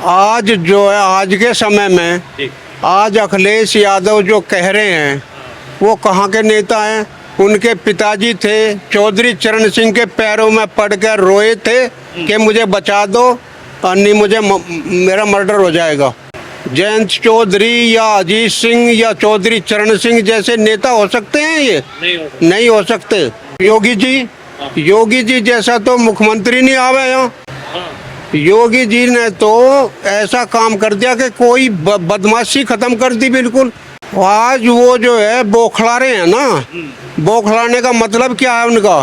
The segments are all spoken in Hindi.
आज जो है आज के समय में आज अखिलेश यादव जो कह रहे हैं वो कहाँ के नेता हैं। उनके पिताजी थे चौधरी चरण सिंह के पैरों में पड़कर रोए थे कि मुझे बचा दो और नहीं मुझे मेरा मर्डर हो जाएगा। जयंत चौधरी या अजीत सिंह या चौधरी चरण सिंह जैसे नेता हो सकते हैं ये? नहीं हो सकते। योगी जी जैसा तो मुख्यमंत्री नहीं आवे यहाँ। योगी जी ने तो ऐसा काम कर दिया कि कोई बदमाशी खत्म कर दी बिल्कुल। आज वो जो है बौखला रहे हैं ना, बौखलाने का मतलब क्या है उनका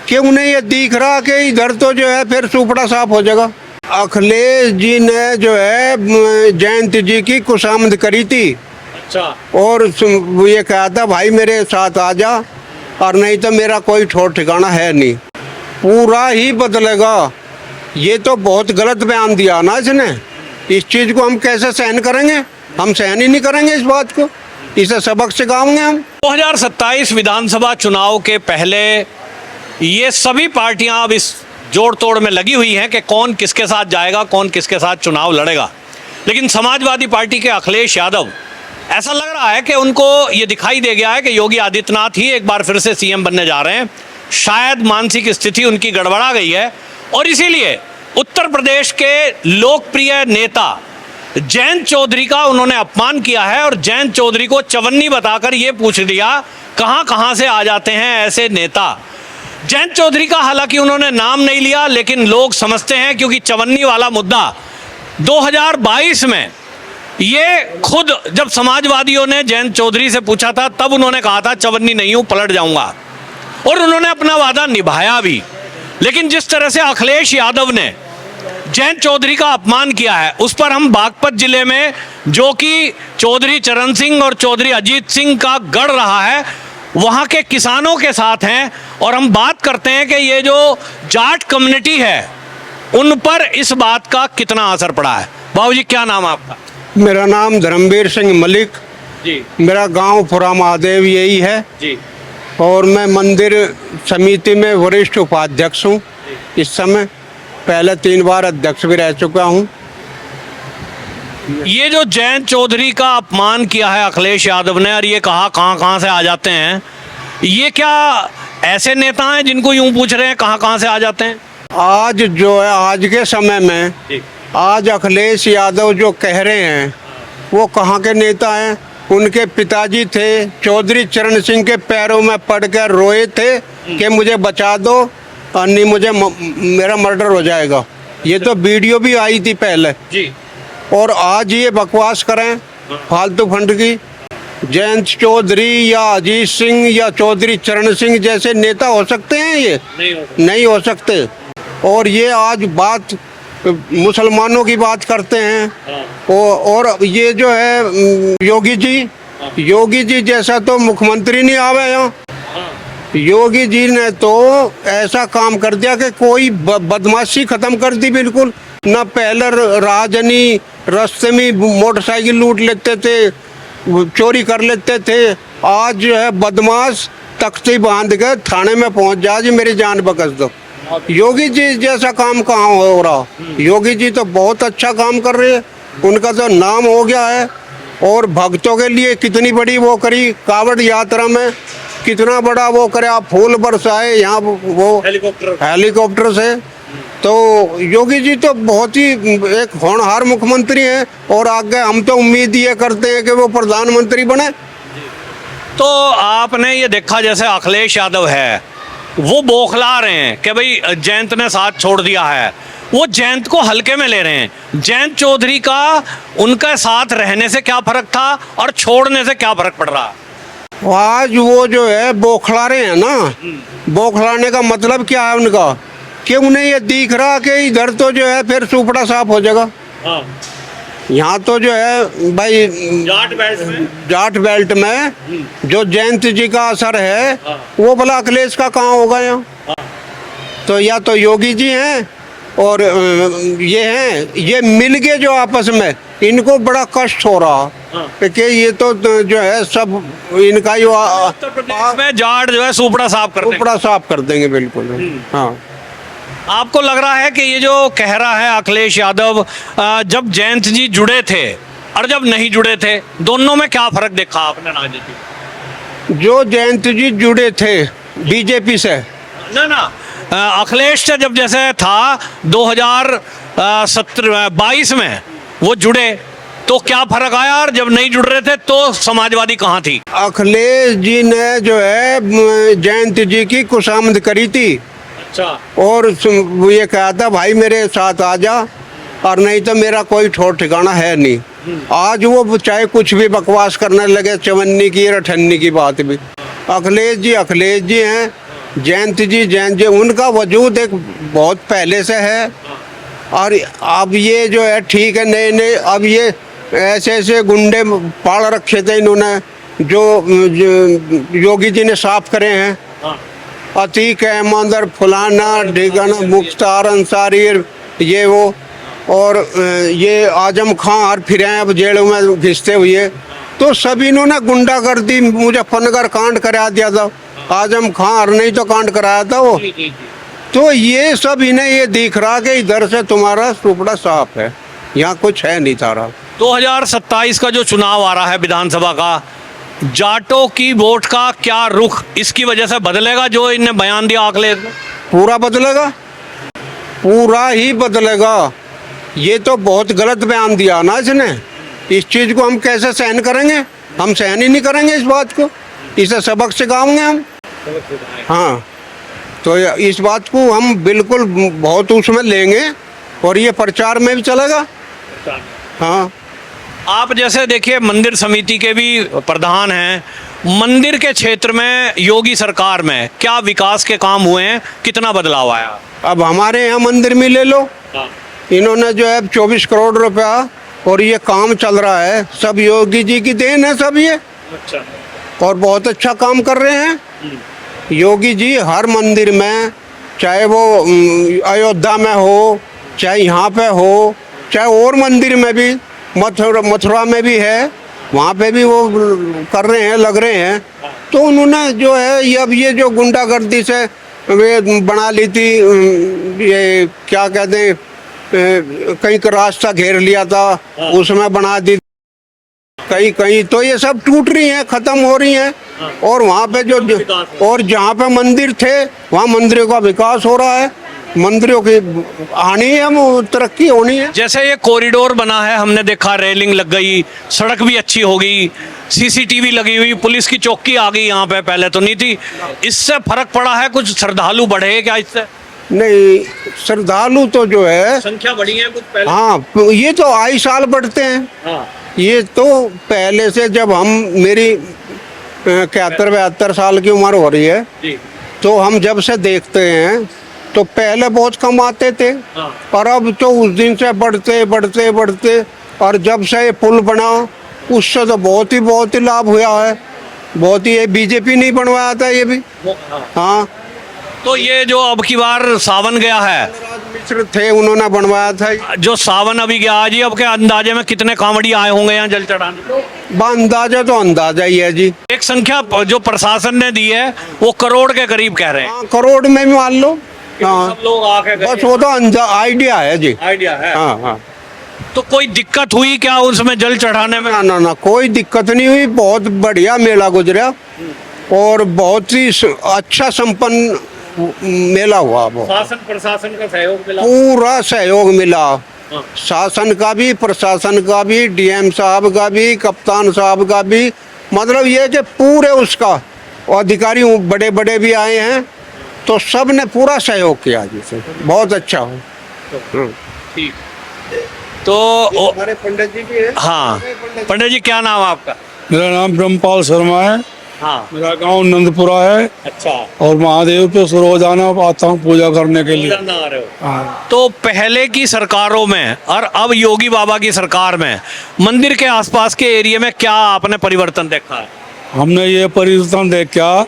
कि उन्हें ये दिख रहा कि इधर तो जो है फिर सुपड़ा साफ हो जाएगा। अखिलेश जी ने जो है जयंत जी की खुशामद करी थी। अच्छा। और ये कहा था भाई मेरे साथ आ जा और नहीं तो मेरा कोई ठोर ठिकाना है नहीं, पूरा ही बदलेगा। ये तो बहुत गलत बयान दिया ना इसने। इस चीज को हम कैसे सहन करेंगे? हम सहन ही नहीं करेंगे इस बात को। इसे सबक सिखाएंगे हम। 2027 विधानसभा चुनाव के पहले ये सभी पार्टियां अब इस जोड़ तोड़ में लगी हुई हैं कि कौन किसके साथ जाएगा, कौन किसके साथ चुनाव लड़ेगा। लेकिन समाजवादी पार्टी के अखिलेश यादव, ऐसा लग रहा है कि उनको ये दिखाई दे गया है कि योगी आदित्यनाथ ही एक बार फिर से सीएम बनने जा रहे हैं। शायद मानसिक स्थिति उनकी गड़बड़ा गई है और इसीलिए उत्तर प्रदेश के लोकप्रिय नेता जयंत चौधरी का उन्होंने अपमान किया है और जयंत चौधरी को चवन्नी बताकर ये पूछ लिया कहां कहां से आ जाते हैं ऐसे नेता। जयंत चौधरी का हालांकि उन्होंने नाम नहीं लिया, लेकिन लोग समझते हैं क्योंकि चवन्नी वाला मुद्दा 2022 में ये खुद जब समाजवादियों ने जयंत चौधरी से पूछा था तब उन्होंने कहा था चवन्नी नहीं हूं, पलट जाऊंगा, और उन्होंने अपना वादा निभाया भी। लेकिन जिस तरह से अखिलेश यादव ने जयंत चौधरी का अपमान किया है उस पर हम बागपत जिले में, जो कि चौधरी चरण सिंह और चौधरी अजीत सिंह का गढ़ रहा है, वहां के किसानों के साथ हैं और हम बात करते हैं कि ये जो जाट कम्युनिटी है उन पर इस बात का कितना असर पड़ा है। बाबूजी क्या नाम है आपका? मेरा नाम धर्मवीर सिंह मलिक जी। मेरा गांव पुरा महादेव यही है जी। और मैं मंदिर समिति में वरिष्ठ उपाध्यक्ष हूँ इस समय। पहले 3 बार अध्यक्ष भी रह चुका हूँ। ये जो जयंत चौधरी का अपमान किया है अखिलेश यादव ने और ये कहा कहां कहां से आ जाते हैं, ये क्या ऐसे नेता हैं जिनको यूं पूछ रहे हैं कहां कहां से आ जाते हैं? आज जो है आज के समय में आज अखिलेश यादव जो कह रहे हैं वो कहाँ के नेता हैं। उनके पिताजी थे चौधरी चरण सिंह के पैरों में पड़कर रोए थे कि मुझे बचा दो और नहीं मुझे मेरा मर्डर हो जाएगा। ये तो वीडियो भी आई थी पहले जी। और आज ये बकवास करें फालतू फंड की। जयंत चौधरी या अजीत सिंह या चौधरी चरण सिंह जैसे नेता हो सकते हैं ये? नहीं हो सकते। और ये आज बात मुसलमानों की बात करते हैं। और ये जो है योगी जी जैसा तो मुख्यमंत्री नहीं आवे यहाँ। योगी जी ने तो ऐसा काम कर दिया कि कोई बदमाशी खत्म कर दी बिल्कुल। न पहले राजनी रास्ते में मोटरसाइकिल लूट लेते थे, चोरी कर लेते थे, आज जो है बदमाश तख्ती बांध के थाने में पहुंच जा जी मेरी जान बख्श दो। योगी जी जैसा काम कहाँ हो रहा? योगी जी तो बहुत अच्छा काम कर रहे हैं, उनका तो नाम हो गया है। और भक्तों के लिए कितनी बड़ी वो करी, कावड़ यात्रा में कितना बड़ा वो करे, आप फूल बरसाए यहाँ वो हेलीकॉप्टर से। तो योगी जी तो बहुत ही एक होनहार मुख्यमंत्री हैं और आगे हम तो उम्मीद ये करते हैं कि वो प्रधानमंत्री बने। तो आपने ये देखा जैसे अखिलेश यादव है वो बौखला रहे हैं कि भाई जयंत ने साथ छोड़ दिया है, वो जयंत को हल्के में ले रहे हैं। जयंत चौधरी का उनका साथ रहने से क्या फर्क था और छोड़ने से क्या फर्क पड़ रहा है? आज वो जो है बौखला रहे हैं ना, बौखलाने का मतलब क्या है उनका कि उन्हें ये दिख रहा कि इधर तो जो है फिर सुपड़ा साफ हो जाएगा। यहाँ तो जो है भाई जाट बेल्ट में जो जयंत जी का असर है वो भला अखिलेश का कहाँ होगा यहाँ? तो या तो योगी जी हैं और ये हैं, ये मिल के जो आपस में इनको बड़ा कष्ट हो रहा कि ये तो जो है सब इनका ही उत्तर प्रदेश में जाट जो है सुपड़ा साफ कर देंगे बिल्कुल। हाँ आपको लग रहा है कि ये जो कह रहा है अखिलेश यादव, जब जयंत जी जुड़े थे और जब नहीं जुड़े थे, दोनों में क्या फर्क देखा आपने राजनीति? जो जयंत जी जुड़े थे बीजेपी से, ना अखिलेश से जब जैसे था 2022 में वो जुड़े तो क्या फर्क आया, और जब नहीं जुड़ रहे थे तो समाजवादी कहाँ थी? अखिलेश जी ने जो है जयंत जी की खुशामद करी थी अच्छा। और वो ये कहा था भाई मेरे साथ आ जा, और नहीं तो मेरा कोई ठोर ठिकाना है नहीं। आज वो चाहे कुछ भी बकवास करने लगे, चवन्नी की रठन्नी की बात भी। अखिलेश जी हैं, जयंत जी उनका वजूद एक बहुत पहले से है। और अब ये जो है ठीक है, नए अब ये ऐसे गुंडे पाल रखे थे इन्होंने, जो योगी जी ने साफ करे हैं। अतीक अहमद और फुलाना ढिगाना मुख्तार अंसारी ये वो, और ये आजम खां और फिर अब जेलों में घिसते हुए, तो सभी इन्होंने गुंडागर्दी मुजफ्फरनगर कांड करा दिया था। आजम खां और नहीं तो कांड कराया था वो। तो ये सब इन्हें ये दिख रहा कि इधर से तुम्हारा सुपड़ा साफ है, यहाँ कुछ है नहीं तारा। 2027 का जो चुनाव आ रहा है विधानसभा का, जाटों की वोट का क्या रुख इसकी वजह से बदलेगा जो इन्हें बयान दिया अखिलेश ने? पूरा बदलेगा, पूरा ही बदलेगा। ये तो बहुत गलत बयान दिया ना इसने। इस चीज़ को हम कैसे सहन करेंगे? हम सहन ही नहीं करेंगे इस बात को, इसे सबक सिखाएंगे हम। हाँ, तो इस बात को हम बिल्कुल बहुत उसमें लेंगे और ये प्रचार में भी चलेगा। हाँ, आप जैसे देखिए मंदिर समिति के भी प्रधान हैं, मंदिर के क्षेत्र में योगी सरकार में क्या विकास के काम हुए हैं, कितना बदलाव आया? अब हमारे यहाँ मंदिर में ले लो, इन्होंने जो है 24 करोड़ रुपया और ये काम चल रहा है, सब योगी जी की देन है सब ये। अच्छा। और बहुत अच्छा काम कर रहे हैं योगी जी। हर मंदिर में, चाहे वो अयोध्या में हो, चाहे यहाँ पे हो, चाहे और मंदिर में भी, मथुरा में भी है, वहाँ पे भी वो कर रहे हैं, लग रहे हैं। तो उन्होंने जो है अब ये जो गुंडागर्दी से वे बना ली थी, ये क्या कहते हैं, कहीं का रास्ता घेर लिया था, उसमें बना दी कहीं, तो ये सब टूट रही हैं, खत्म हो रही हैं। और वहाँ पे जो और जहाँ पे मंदिर थे वहाँ मंदिरों का विकास हो रहा है, मंदिरों की आनी है, हम तरक्की होनी है। जैसे ये कॉरिडोर बना है, हमने देखा रेलिंग लग गई, सड़क भी अच्छी हो गई, सीसीटीवी लगी हुई, पुलिस की चौकी आ गई यहाँ पे, पहले तो नहीं थी। इससे फर्क पड़ा है? कुछ श्रद्धालु बढ़े क्या इससे? नहीं, श्रद्धालु तो जो है संख्या बढ़ी है कुछ पहले। हाँ, ये तो आई साल बढ़ते हैं। हाँ। ये तो पहले से, जब हम मेरी 71-72 साल की उम्र हो रही है जी। तो हम जब से देखते हैं तो पहले बहुत कम आते थे। हाँ। और अब तो उस दिन से बढ़ते, और जब से ये पुल बना उससे तो बहुत ही लाभ हुआ है। बहुत ही, ये बीजेपी नहीं बनवाया था ये भी। हाँ, तो ये जो अब की बार सावन गया है, मिश्र थे, उन्होंने बनवाया था। जो सावन अभी गया आज, अब के अंदाजे में कितने कांवड़ी आए होंगे यहाँ जल चढ़ाने? अंदाजा तो अंदाजा ही है जी। एक संख्या जो प्रशासन ने दी है वो करोड़ के करीब कह रहे हैं। हाँ, करोड़ में भी मान लो। हाँ, सब लोग आके बस वो तो आइडिया है जी। आइडिया है। हाँ। तो कोई दिक्कत हुई क्या उसमें जल चढ़ाने में? ना, कोई दिक्कत नहीं हुई। बहुत बढ़िया मेला गुजरा और बहुत ही अच्छा संपन्न मेला हुआ। वो शासन प्रशासन का सहयोग मिला, पूरा सहयोग मिला। शासन का भी, प्रशासन का भी, डीएम साहब का भी, कप्तान साहब का भी। मतलब ये कि पूरे उसका अधिकारी बड़े बड़े भी आए हैं, तो सब ने पूरा सहयोग किया जिसे बहुत अच्छा हो। ठीक। तो हमारे पंडित जी भी है। हाँ, पंडित जी क्या नाम है आपका? मेरा नाम ब्रह्मपाल शर्मा है। हाँ। मेरा गांव नंदपुरा है। अच्छा। और महादेव पे रोजाना आता हूँ पूजा करने के लिए। हाँ। तो पहले की सरकारों में और अब योगी बाबा की सरकार में मंदिर के आसपास के एरिया में क्या आपने परिवर्तन देखा है? हमने ये परिवर्तन देखा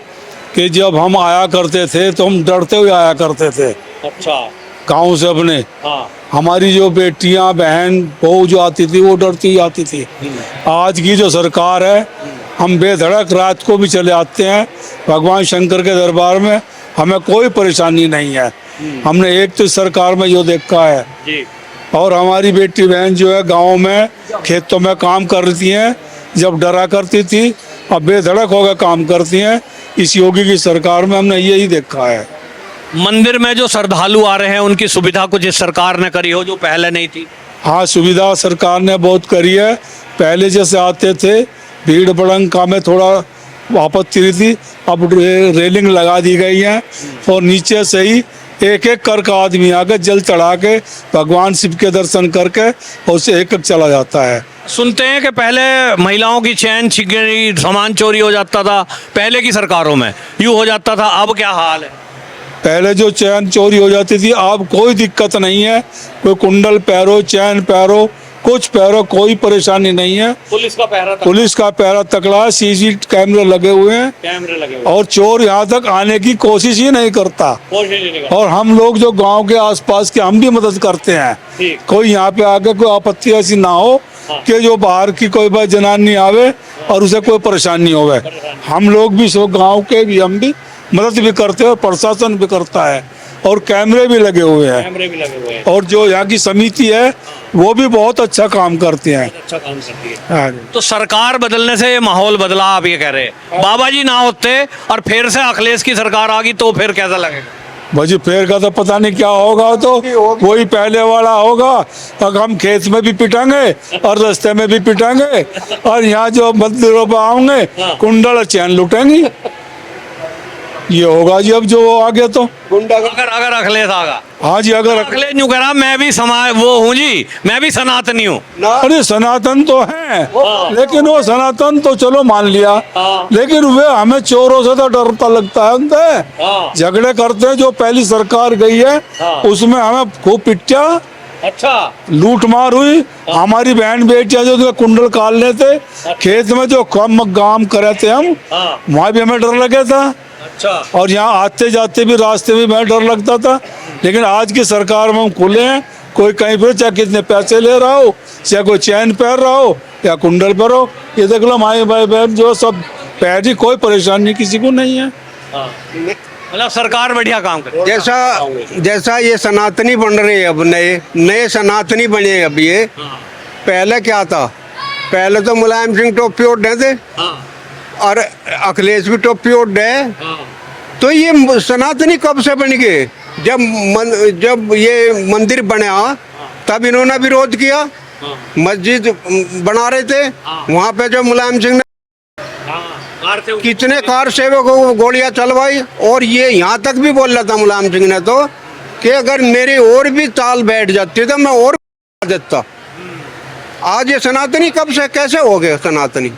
कि जब हम आया करते थे तो हम डरते हुए आया करते थे। अच्छा। गाँव से अपने। हाँ। हमारी जो बेटियां, बहन, बहू जो आती थी वो डरती आती थी। आज की जो सरकार है, हम बेधड़क रात को भी चले आते हैं भगवान शंकर के दर्बार में, हमें कोई परेशानी नहीं है। हमने एक तो सरकार में जो देखा है, जी और हमारी बेटी बहन जो है गाँव में खेतों में काम कर रही हैं, जब डरा करती थी अब बेधड़क होकर काम करती हैं। इस योगी की सरकार में हमने यही देखा है। मंदिर में जो श्रद्धालु आ रहे हैं उनकी सुविधा कुछ इस सरकार ने करी हो जो पहले नहीं थी? हाँ, सुविधा सरकार ने बहुत करी है। पहले जैसे आते थे भीड़ भड़ंका में थोड़ा आपत्ति रही थी, अब रेलिंग लगा दी गई है और नीचे से ही एक एक करके आदमी आके जल चढ़ा के भगवान शिव के दर्शन करके और उसे एक एक चला जाता है। सुनते हैं कि पहले महिलाओं की चैन छिन गई, सामान चोरी हो जाता था पहले की सरकारों में, यूँ हो जाता था, अब क्या हाल है? पहले जो चैन चोरी हो जाती थी अब कोई दिक्कत नहीं है। कोई कुंडल पैरो, चैन पैरो, कुछ पैरो, कोई परेशानी नहीं है। पुलिस का पहरा था, पुलिस का पहरा तकड़ा है, सीसी कैमरे लगे हुए हैं कैमरे लगे हुए, और चोर यहाँ तक आने की कोशिश ही नहीं करता। कोशिश नहीं करते। और हम लोग जो गांव के आसपास के हम भी मदद करते हैं। ठीक। कोई यहाँ पे आके कोई आपत्ति ऐसी ना हो कि जो बाहर की कोई बार जनानी आवे और उसे कोई परेशानी होवे। हम लोग भी सब गांव के भी हम भी मदद भी करते हैं और प्रशासन भी करता है और कैमरे भी लगे हुए हैं। कैमरे भी लगे हुए हैं, और जो यहाँ की समिति है वो भी बहुत अच्छा काम करती है। अच्छा काम करती है। हाँ जी। तो सरकार बदलने से ये माहौल बदला, आप ये कह रहे हैं? बाबा जी ना होते और फिर से अखिलेश की सरकार आ गई तो फिर कैसा लगेगा? भाजी फिर का तो पता नहीं क्या होगा, तो वही पहले वाला होगा। अब हम खेत में भी पिटांगे और रास्ते में भी पिटांगे और यहाँ जो मंदिरों पर आएंगे कुंडल और चैन लुटेंगे। ये होगा जी अब जो आ गया तो। अगर अखिलेश आगा, हाँ जी, अगर अखिलेश यूँ कह रहा मैं भी समाज वो हूँ जी, मैं भी सनातनी हूँ। अरे सनातन तो है, लेकिन वो सनातन तो चलो मान लिया, लेकिन वे हमें चोरों से तो डरता लगता है उनसे। झगड़े करते हैं। जो पहली सरकार गई है उसमें हमें खूब पिटिया, अच्छा लूट मार हुई। हमारी बहन बेटियां जो कुंडल काटने थे खेत में जो कम काम करे थे हम, वहाँ भी हमें डर लगे था। अच्छा। और यहाँ आते जाते भी रास्ते में मैं डर लगता था। लेकिन आज की सरकार में हम खुले हैं। कोई कहीं पर चाहे कितने पैसे ले रहा हो, चाहे कोई चैन पहन रहा हो या कुंडल पहन हो, ये देख लो हमारे भाई बहन जो सब पहन, कोई परेशानी किसी को नहीं है। मतलब सरकार बढ़िया काम करे। जैसा ये सनातनी बन रहे हैं, अब नए सनातनी बने अब ये। पहले क्या था, पहले तो मुलायम सिंह टोपी ओढ़े थे और अखिलेश भी टोपी ओढ़े। तो ये सनातनी कब से बन गए? जब ये मंदिर बना तब इन्होंने विरोध किया। मस्जिद बना रहे थे, वहाँ पे जो मुलायम सिंह ने कितने कार सेवकों को गोलियां चलवाई। और ये यहाँ तक भी बोल रहा था मुलायम सिंह ने तो कि अगर मेरी और भी चाल बैठ जाती तो मैं और देता। आज ये सनातनी कब से कैसे हो गए सनातनी?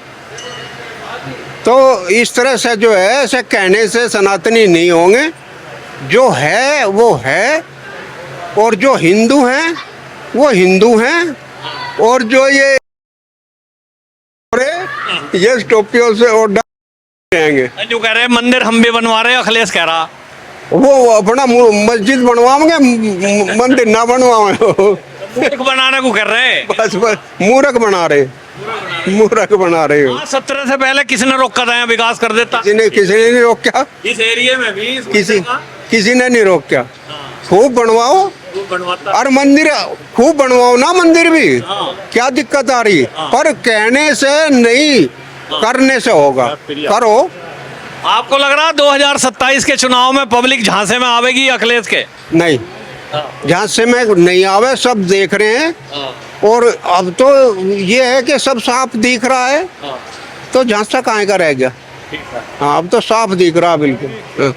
तो इस तरह से जो है ऐसे कहने से सनातनी नहीं होंगे। जो है वो है, और जो हिंदू हैं वो हिंदू हैं, और जो ये टोपियों से और रहेंगे। जो कह रहे हैं मंदिर हम भी बनवा रहे हैं, अखिलेश कह रहा वो अपना मस्जिद बनवाओगे, मंदिर ना बनवाओगे। मूर्ख बनाने को कर रहे हैं। बस मूर्ख बना रहे, मूर्ख बना रहे हो। 17 से पहले किसने रोका था, विकास कर देता? किसी ने नहीं रोका। इस एरिया में भी किसी ने नहीं रोका। खूब बनवाओ और मंदिर खूब बनवाओ ना, मंदिर भी क्या दिक्कत आ रही, पर कहने से नहीं करने से होगा। करो। आपको लग रहा 2027 के चुनाव में पब्लिक झांसे में आवेगी अखिलेश के? नहीं, झांसे में नहीं आवे, सब देख रहे हैं। और अब तो ये है कि सब साफ दिख रहा है, तो झांसा कहाँ का रह गया। हाँ, अब तो साफ दिख रहा बिल्कुल।